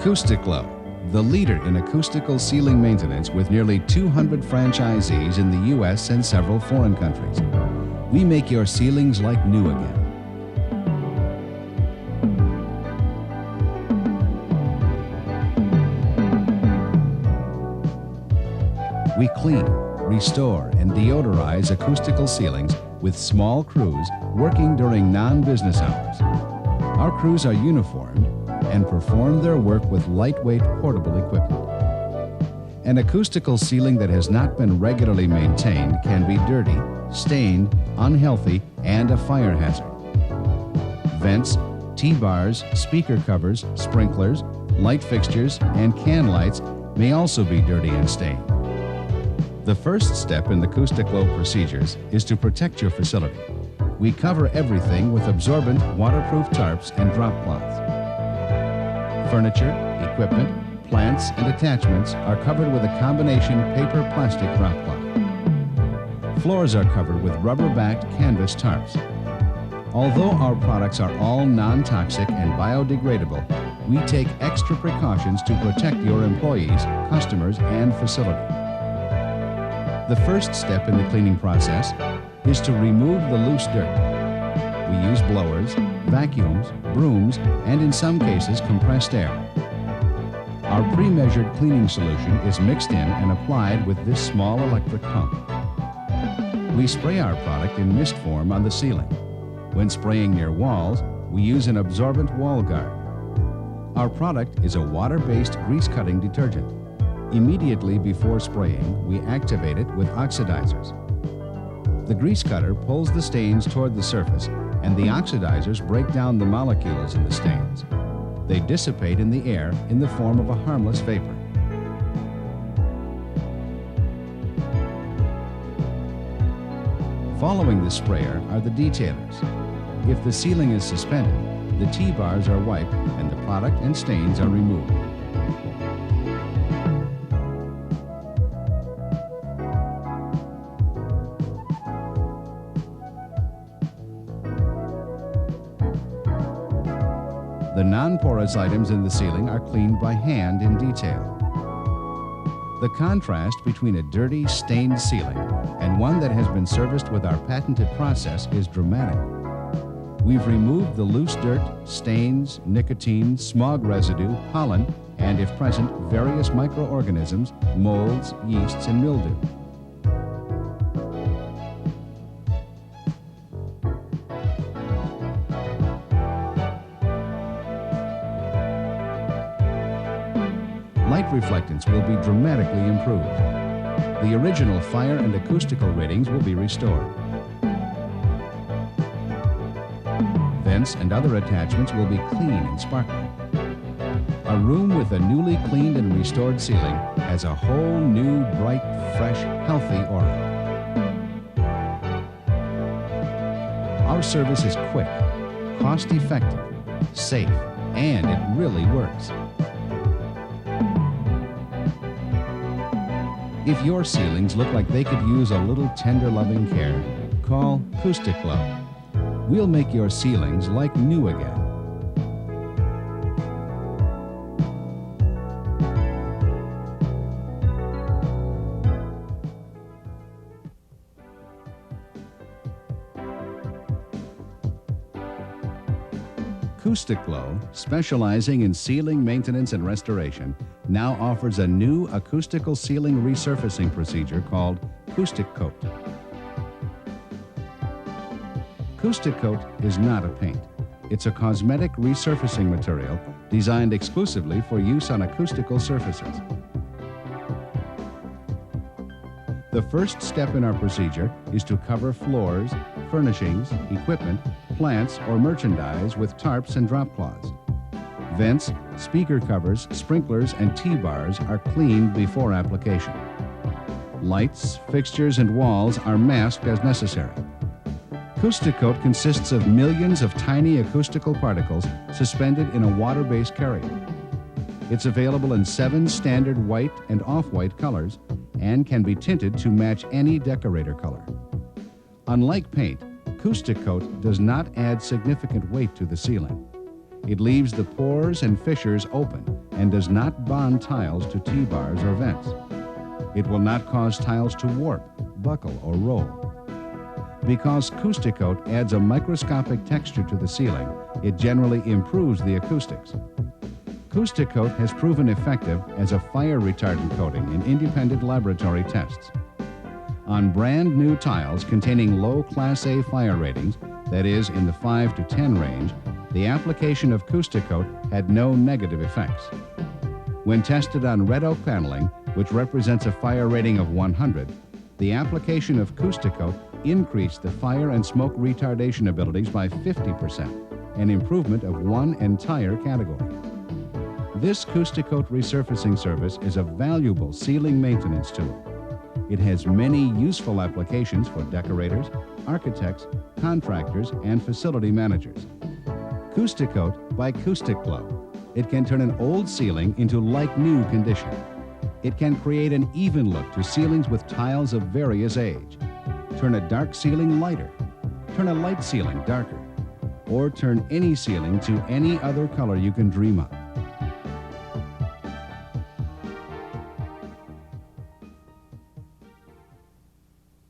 Coustic Glo, the leader in acoustical ceiling maintenance with nearly 200 franchisees in the U.S. and several foreign countries. We make your ceilings like new again. We clean, restore, and deodorize acoustical ceilings with small crews working during non-business hours. Our crews are uniformed and perform their work with lightweight portable equipment. An acoustical ceiling that has not been regularly maintained can be dirty, stained, unhealthy, and a fire hazard. Vents, T-bars, speaker covers, sprinklers, light fixtures, and can lights may also be dirty and stained. The first step in the Coustic Glo procedures is to protect your facility. We cover everything with absorbent, waterproof tarps and drop cloths. Furniture, equipment, plants, and attachments are covered with a combination paper-plastic drop cloth. Floors are covered with rubber-backed canvas tarps. Although our products are all non-toxic and biodegradable, we take extra precautions to protect your employees, customers, and facility. The first step in the cleaning process is to remove the loose dirt. We use blowers, vacuums, brooms, and in some cases compressed air. Our pre-measured cleaning solution is mixed in and applied with this small electric pump. We spray our product in mist form on the ceiling. When spraying near walls, we use an absorbent wall guard. Our product is a water-based grease-cutting detergent. Immediately before spraying, we activate it with oxidizers. The grease cutter pulls the stains toward the surface, and the oxidizers break down the molecules in the stains. They dissipate in the air in the form of a harmless vapor. Following the sprayer are the detailers. If the ceiling is suspended, the T-bars are wiped and the product and stains are removed. The non-porous items in the ceiling are cleaned by hand in detail. The contrast between a dirty, stained ceiling and one that has been serviced with our patented process is dramatic. We've removed the loose dirt, stains, nicotine, smog residue, pollen, and, if present, various microorganisms, molds, yeasts, and mildew. Light reflectance will be dramatically improved. The original fire and acoustical ratings will be restored. Vents and other attachments will be clean and sparkling. A room with a newly cleaned and restored ceiling has a whole new, bright, fresh, healthy aura. Our service is quick, cost-effective, safe, and it really works. If your ceilings look like they could use a little tender loving care, call Coustic Glo. We'll make your ceilings like new again. Coustic Glo, specializing in ceiling maintenance and restoration, now offers a new acoustical ceiling resurfacing procedure called Coustic Coat. Coustic Coat is not a paint. It's a cosmetic resurfacing material designed exclusively for use on acoustical surfaces. The first step in our procedure is to cover floors, furnishings, equipment, plants, or merchandise with tarps and drop cloths. Vents, speaker covers, sprinklers, and T-bars are cleaned before application. Lights, fixtures, and walls are masked as necessary. Coustic Coat consists of millions of tiny acoustical particles suspended in a water-based carrier. It's available in 7 standard white and off-white colors and can be tinted to match any decorator color. Unlike paint, Coustic Coat does not add significant weight to the ceiling. It leaves the pores and fissures open and does not bond tiles to T-bars or vents. It will not cause tiles to warp, buckle, or roll. Because Coustic Coat adds a microscopic texture to the ceiling, it generally improves the acoustics. Coustic Coat has proven effective as a fire retardant coating in independent laboratory tests. On brand new tiles containing low Class A fire ratings, that is, in the 5 to 10 range, the application of Coustic Coat had no negative effects. When tested on red oak paneling, which represents a fire rating of 100, the application of Coustic Coat increased the fire and smoke retardation abilities by 50%, an improvement of one entire category. This Coustic Coat resurfacing service is a valuable ceiling maintenance tool. It has many useful applications for decorators, architects, contractors, and facility managers. Coustic Coat by Coustic Glo. It can turn an old ceiling into like-new condition. It can create an even look to ceilings with tiles of various age. Turn a dark ceiling lighter. Turn a light ceiling darker. Or turn any ceiling to any other color you can dream of.